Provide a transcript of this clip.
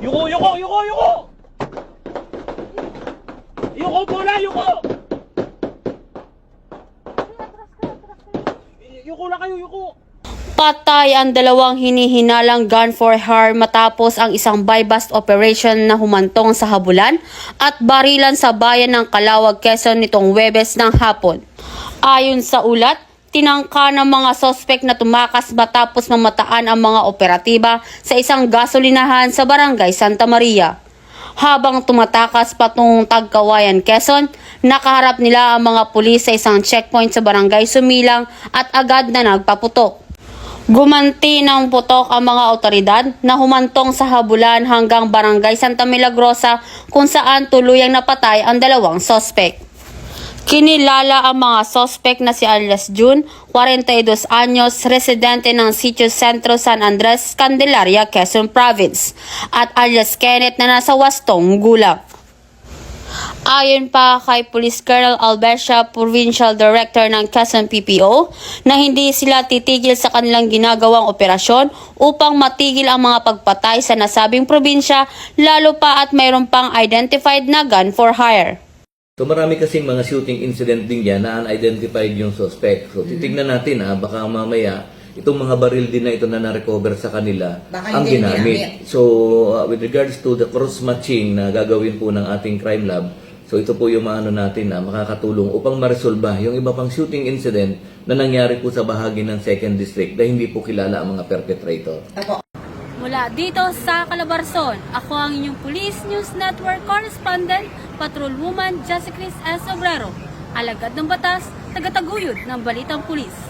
Yuko! Yuko bola, yuko! Yuko na kayo, yuko! Patay ang dalawang hinihinalang gun for hire matapos ang isang buy-bust operation na humantong sa habulan at barilan sa bayan ng Calauag, Quezon nitong Huwebes ng hapon. Ayon sa ulat, tinangka ng mga sospek na tumakas matapos mamataan ang mga operatiba sa isang gasolinahan sa Barangay Santa Maria. Habang tumatakas patungong Tagkawayan, Quezon, nakaharap nila ang mga pulis sa isang checkpoint sa Barangay Sumilang at agad na nagpaputok. Gumanti ng putok ang mga otoridad na humantong sa habulan hanggang Barangay Santa Milagrosa kung saan tuluyang napatay ang dalawang sospek. Kinilala ang mga sospek na si alias June, 42 anyos, residente ng Sitio Centro San Andres, Candelaria, Quezon Province, at alias Kenneth na nasa 8 gulang. Ayon pa kay Police Colonel Albercia, Provincial Director ng Quezon PPO, na hindi sila titigil sa kanilang ginagawang operasyon upang matigil ang mga pagpatay sa nasabing probinsya, lalo pa at mayroon pang identified na gun for hire. So marami kasing mga shooting incident din yan na unidentified yung suspect. So titignan natin baka mamaya itong mga baril din na ito na na-recover sa kanila ang ginamit. So with regards to the cross-matching na gagawin po ng ating crime lab, so ito po yung maano natin na makakatulong upang maresolba yung iba pang shooting incident na nangyari po sa bahagi ng 2nd District na hindi po kilala ang mga perpetrator. Mula dito sa Calabarzon, ako ang inyong Police News Network Correspondent, Patrolwoman Jessica S. Obrero, alagad ng batas, tagataguyod ng Balitang Pulis.